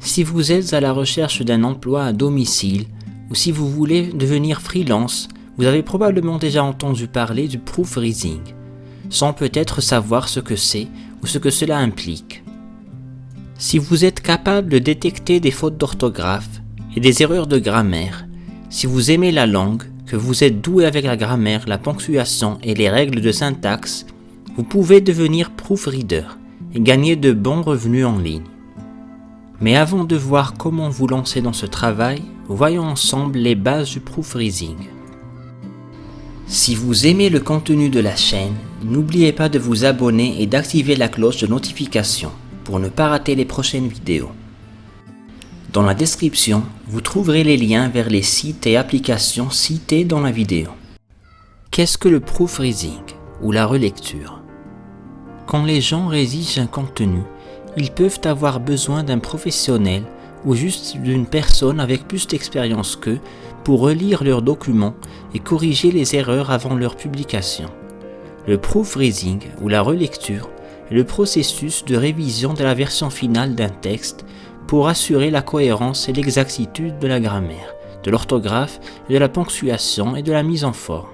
Si vous êtes à la recherche d'un emploi à domicile ou si vous voulez devenir freelance, vous avez probablement déjà entendu parler du proofreading, sans peut-être savoir ce que c'est ou ce que cela implique. Si vous êtes capable de détecter des fautes d'orthographe et des erreurs de grammaire, si vous aimez la langue, que vous êtes doué avec la grammaire, la ponctuation et les règles de syntaxe, vous pouvez devenir proofreader et gagner de bons revenus en ligne. Mais avant de voir comment vous lancer dans ce travail, voyons ensemble les bases du proofreading. Si vous aimez le contenu de la chaîne, n'oubliez pas de vous abonner et d'activer la cloche de notification pour ne pas rater les prochaines vidéos. Dans la description, vous trouverez les liens vers les sites et applications cités dans la vidéo. Qu'est-ce que le proofreading ou la relecture? Quand les gens rédigent un contenu, ils peuvent avoir besoin d'un professionnel ou juste d'une personne avec plus d'expérience qu'eux pour relire leurs documents et corriger les erreurs avant leur publication. Le proofreading ou la relecture est le processus de révision de la version finale d'un texte pour assurer la cohérence et l'exactitude de la grammaire, de l'orthographe, de la ponctuation et de la mise en forme.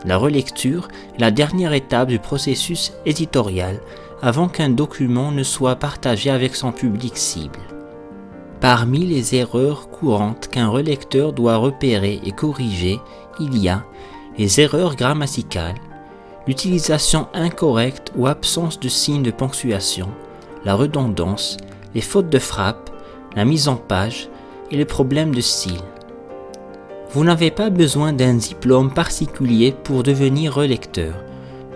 La relecture est la dernière étape du processus éditorial avant qu'un document ne soit partagé avec son public cible. Parmi les erreurs courantes qu'un relecteur doit repérer et corriger, il y a les erreurs grammaticales, l'utilisation incorrecte ou absence de signes de ponctuation, la redondance, les fautes de frappe, la mise en page et les problèmes de style. Vous n'avez pas besoin d'un diplôme particulier pour devenir relecteur,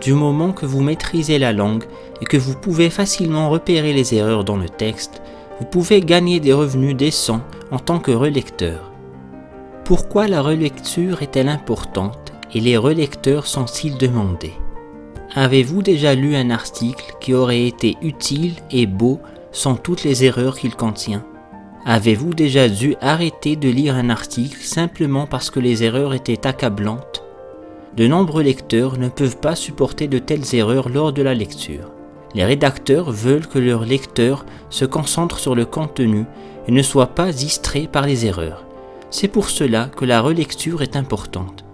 du moment que vous maîtrisez la langue et que vous pouvez facilement repérer les erreurs dans le texte, vous pouvez gagner des revenus décents en tant que relecteur. Pourquoi la relecture est-elle importante et les relecteurs sont-ils demandés? Avez-vous déjà lu un article qui aurait été utile et beau sans toutes les erreurs qu'il contient? Avez-vous déjà dû arrêter de lire un article simplement parce que les erreurs étaient accablantes? De nombreux lecteurs ne peuvent pas supporter de telles erreurs lors de la lecture. Les rédacteurs veulent que leurs lecteurs se concentrent sur le contenu et ne soient pas distraits par les erreurs. C'est pour cela que la relecture est importante.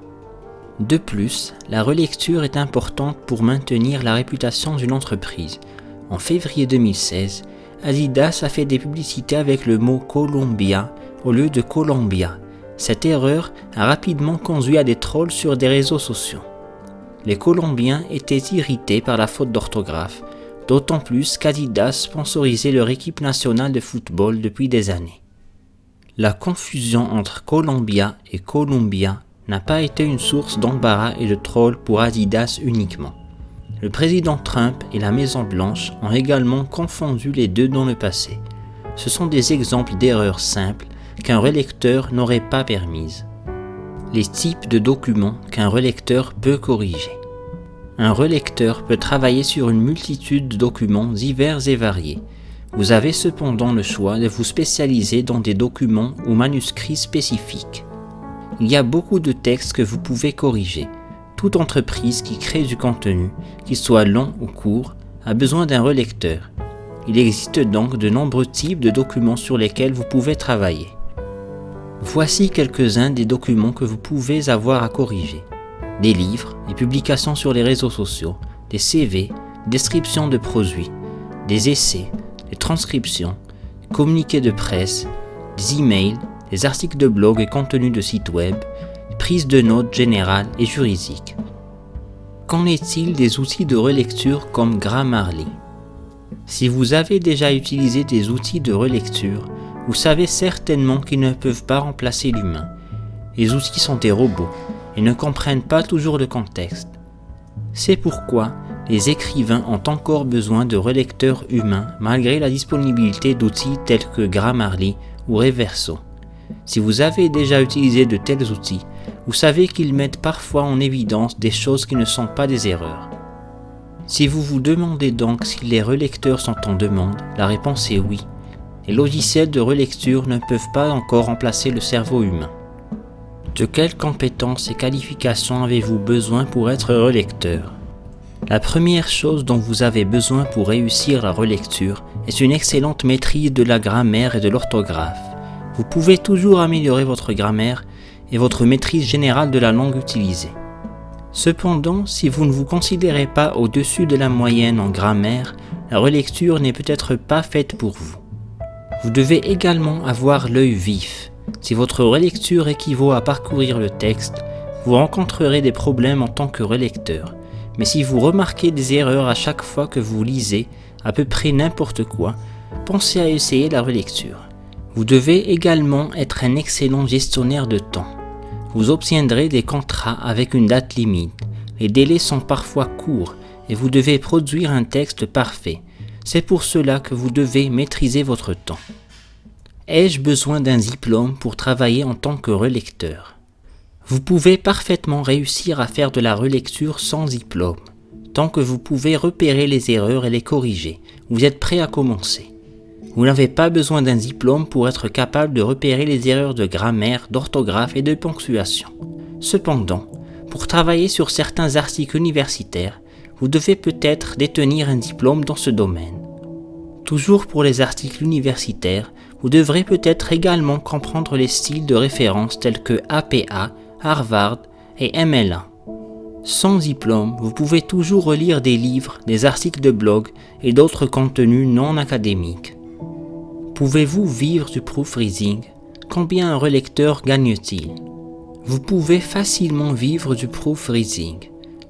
De plus, la relecture est importante pour maintenir la réputation d'une entreprise. En février 2016, Adidas a fait des publicités avec le mot Columbia au lieu de Columbia. Cette erreur a rapidement conduit à des trolls sur des réseaux sociaux. Les Colombiens étaient irrités par la faute d'orthographe, d'autant plus qu'Adidas sponsorisait leur équipe nationale de football depuis des années. La confusion entre Columbia et Columbia n'a pas été une source d'embarras et de trolls pour Adidas uniquement. Le président Trump et la Maison Blanche ont également confondu les deux dans le passé. Ce sont des exemples d'erreurs simples qu'un relecteur n'aurait pas permises. Les types de documents qu'un relecteur peut corriger. Un relecteur peut travailler sur une multitude de documents divers et variés. Vous avez cependant le choix de vous spécialiser dans des documents ou manuscrits spécifiques. Il y a beaucoup de textes que vous pouvez corriger. Toute entreprise qui crée du contenu, qu'il soit long ou court, a besoin d'un relecteur. Il existe donc de nombreux types de documents sur lesquels vous pouvez travailler. Voici quelques-uns des documents que vous pouvez avoir à corriger. Des livres, des publications sur les réseaux sociaux, des CV, descriptions de produits, des essais, des transcriptions, des communiqués de presse, des emails, des articles de blog et contenus de sites web, prise de notes générales et juridiques. Qu'en est-il des outils de relecture comme Grammarly? Si vous avez déjà utilisé des outils de relecture, vous savez certainement qu'ils ne peuvent pas remplacer l'humain. Les outils sont des robots et ne comprennent pas toujours le contexte. C'est pourquoi les écrivains ont encore besoin de relecteurs humains malgré la disponibilité d'outils tels que Grammarly ou Reverso. Si vous avez déjà utilisé de tels outils, vous savez qu'ils mettent parfois en évidence des choses qui ne sont pas des erreurs. Si vous vous demandez donc si les relecteurs sont en demande, la réponse est oui. Les logiciels de relecture ne peuvent pas encore remplacer le cerveau humain. De quelles compétences et qualifications avez-vous besoin pour être relecteur? La première chose dont vous avez besoin pour réussir la relecture est une excellente maîtrise de la grammaire et de l'orthographe. Vous pouvez toujours améliorer votre grammaire et votre maîtrise générale de la langue utilisée. Cependant, si vous ne vous considérez pas au-dessus de la moyenne en grammaire, la relecture n'est peut-être pas faite pour vous. Vous devez également avoir l'œil vif. Si votre relecture équivaut à parcourir le texte, vous rencontrerez des problèmes en tant que relecteur. Mais si vous remarquez des erreurs à chaque fois que vous lisez à peu près n'importe quoi, pensez à essayer la relecture. Vous devez également être un excellent gestionnaire de temps. Vous obtiendrez des contrats avec une date limite. Les délais sont parfois courts et vous devez produire un texte parfait. C'est pour cela que vous devez maîtriser votre temps. Ai-je besoin d'un diplôme pour travailler en tant que relecteur ? Vous pouvez parfaitement réussir à faire de la relecture sans diplôme. Tant que vous pouvez repérer les erreurs et les corriger, vous êtes prêt à commencer. Vous n'avez pas besoin d'un diplôme pour être capable de repérer les erreurs de grammaire, d'orthographe et de ponctuation. Cependant, pour travailler sur certains articles universitaires, vous devez peut-être détenir un diplôme dans ce domaine. Toujours pour les articles universitaires, vous devrez peut-être également comprendre les styles de référence tels que APA, Harvard et MLA. Sans diplôme, vous pouvez toujours relire des livres, des articles de blog et d'autres contenus non académiques. Pouvez-vous vivre du proofreading ? Combien un relecteur gagne-t-il ? Vous pouvez facilement vivre du proofreading.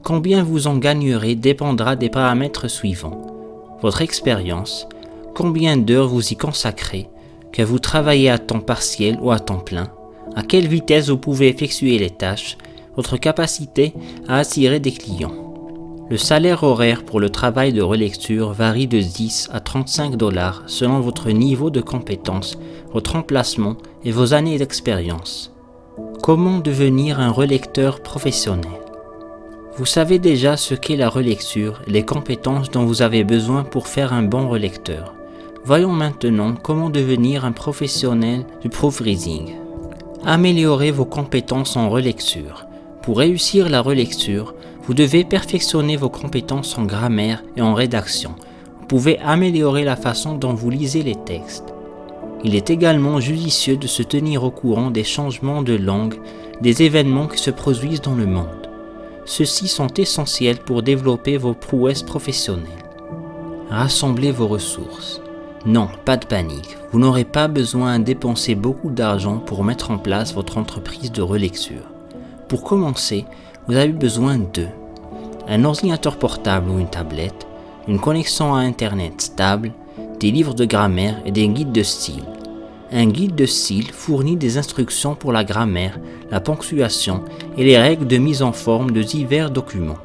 Combien vous en gagnerez dépendra des paramètres suivants. Votre expérience, combien d'heures vous y consacrez, que vous travaillez à temps partiel ou à temps plein, à quelle vitesse vous pouvez effectuer les tâches, votre capacité à attirer des clients. Le salaire horaire pour le travail de relecture varie de 10 à 35 $ selon votre niveau de compétence, votre emplacement et vos années d'expérience. Comment devenir un relecteur professionnel ? Vous savez déjà ce qu'est la relecture et les compétences dont vous avez besoin pour faire un bon relecteur. Voyons maintenant comment devenir un professionnel du proofreading. Améliorez vos compétences en relecture. Pour réussir la relecture, vous devez perfectionner vos compétences en grammaire et en rédaction. Vous pouvez améliorer la façon dont vous lisez les textes. Il est également judicieux de se tenir au courant des changements de langue, des événements qui se produisent dans le monde. Ceux-ci sont essentiels pour développer vos prouesses professionnelles. Rassemblez vos ressources. Non, pas de panique, vous n'aurez pas besoin de dépenser beaucoup d'argent pour mettre en place votre entreprise de relecture. Pour commencer, vous avez besoin un ordinateur portable ou une tablette, une connexion à Internet stable, des livres de grammaire et des guides de style. Un guide de style fournit des instructions pour la grammaire, la ponctuation et les règles de mise en forme de divers documents.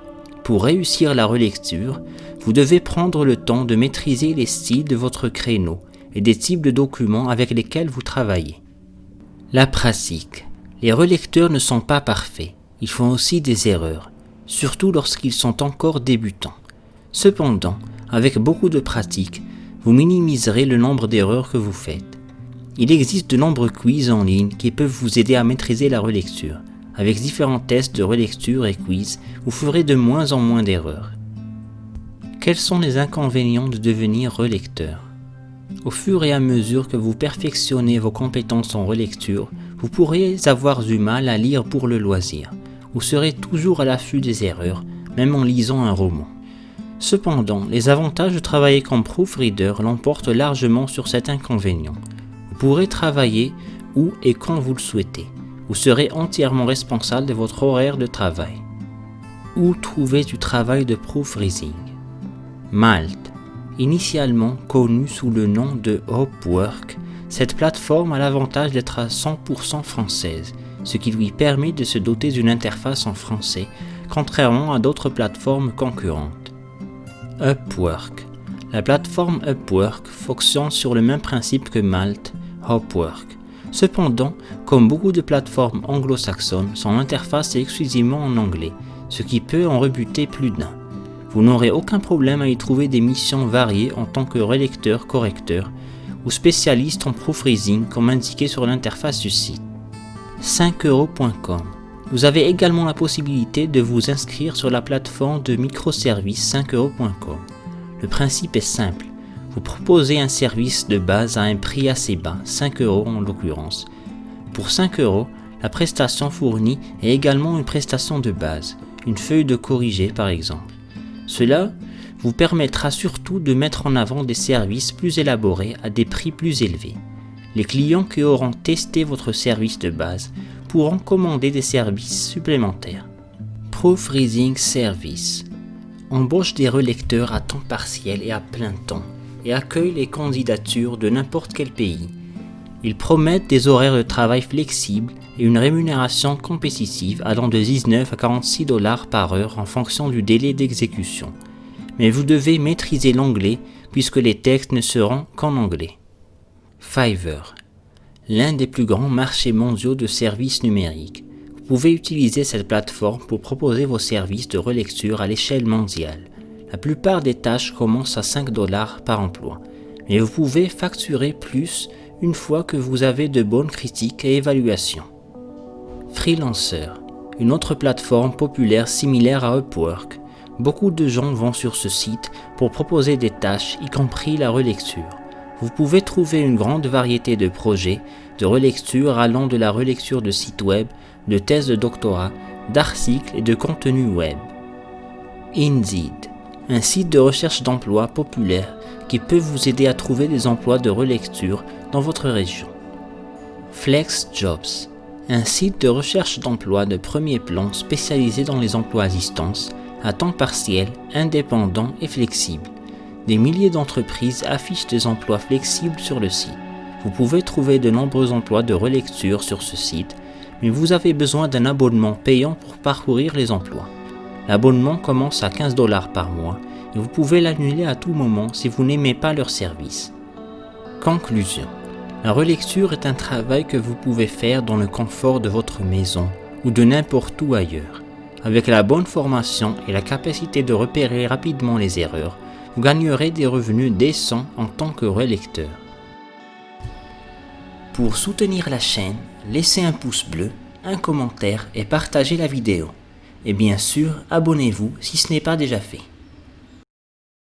Pour réussir la relecture, vous devez prendre le temps de maîtriser les styles de votre créneau et des types de documents avec lesquels vous travaillez. La pratique. Les relecteurs ne sont pas parfaits, ils font aussi des erreurs, surtout lorsqu'ils sont encore débutants. Cependant, avec beaucoup de pratique, vous minimiserez le nombre d'erreurs que vous faites. Il existe de nombreux quiz en ligne qui peuvent vous aider à maîtriser la relecture. Avec différents tests de relecture et quiz, vous ferez de moins en moins d'erreurs. Quels sont les inconvénients de devenir relecteur ? Au fur et à mesure que vous perfectionnez vos compétences en relecture, vous pourriez avoir du mal à lire pour le loisir. Vous serez toujours à l'affût des erreurs, même en lisant un roman. Cependant, les avantages de travailler comme proofreader l'emportent largement sur cet inconvénient. Vous pourrez travailler où et quand vous le souhaitez. Vous serez entièrement responsable de votre horaire de travail. Où trouver du travail de proofreading ? Malte. Initialement connue sous le nom de Upwork, cette plateforme a l'avantage d'être à 100% française, ce qui lui permet de se doter d'une interface en français, contrairement à d'autres plateformes concurrentes. Upwork. La plateforme Upwork fonctionne sur le même principe que Malte, Upwork. Cependant, comme beaucoup de plateformes anglo-saxonnes, son interface est exclusivement en anglais, ce qui peut en rebuter plus d'un. Vous n'aurez aucun problème à y trouver des missions variées en tant que relecteur, correcteur ou spécialiste en proofreading comme indiqué sur l'interface du site. 5euros.com. Vous avez également la possibilité de vous inscrire sur la plateforme de microservices 5euros.com. Le principe est simple. Vous proposez un service de base à un prix assez bas, 5 euros en l'occurrence. Pour 5 euros, la prestation fournie est également une prestation de base, une feuille de corrigé par exemple. Cela vous permettra surtout de mettre en avant des services plus élaborés à des prix plus élevés. Les clients qui auront testé votre service de base pourront commander des services supplémentaires. Proofreading Service embauche des relecteurs à temps partiel et à plein temps et accueille les candidatures de n'importe quel pays. Ils promettent des horaires de travail flexibles et une rémunération compétitive allant de 19 à 46 $ par heure en fonction du délai d'exécution. Mais vous devez maîtriser l'anglais puisque les textes ne seront qu'en anglais. Fiverr, l'un des plus grands marchés mondiaux de services numériques. Vous pouvez utiliser cette plateforme pour proposer vos services de relecture à l'échelle mondiale. La plupart des tâches commencent à 5 $ par emploi, mais vous pouvez facturer plus une fois que vous avez de bonnes critiques et évaluations. Freelancer, une autre plateforme populaire similaire à Upwork. Beaucoup de gens vont sur ce site pour proposer des tâches, y compris la relecture. Vous pouvez trouver une grande variété de projets de relecture allant de la relecture de sites web, de thèses de doctorat, d'articles et de contenus web. Indeed, un site de recherche d'emploi populaire qui peut vous aider à trouver des emplois de relecture dans votre région. FlexJobs, un site de recherche d'emploi de premier plan spécialisé dans les emplois à distance, à temps partiel, indépendant et flexible. Des milliers d'entreprises affichent des emplois flexibles sur le site. Vous pouvez trouver de nombreux emplois de relecture sur ce site, mais vous avez besoin d'un abonnement payant pour parcourir les emplois. L'abonnement commence à 15 $ par mois et vous pouvez l'annuler à tout moment si vous n'aimez pas leur service. Conclusion. La relecture est un travail que vous pouvez faire dans le confort de votre maison ou de n'importe où ailleurs. Avec la bonne formation et la capacité de repérer rapidement les erreurs, vous gagnerez des revenus décents en tant que relecteur. Pour soutenir la chaîne, laissez un pouce bleu, un commentaire et partagez la vidéo. Et bien sûr, abonnez-vous si ce n'est pas déjà fait.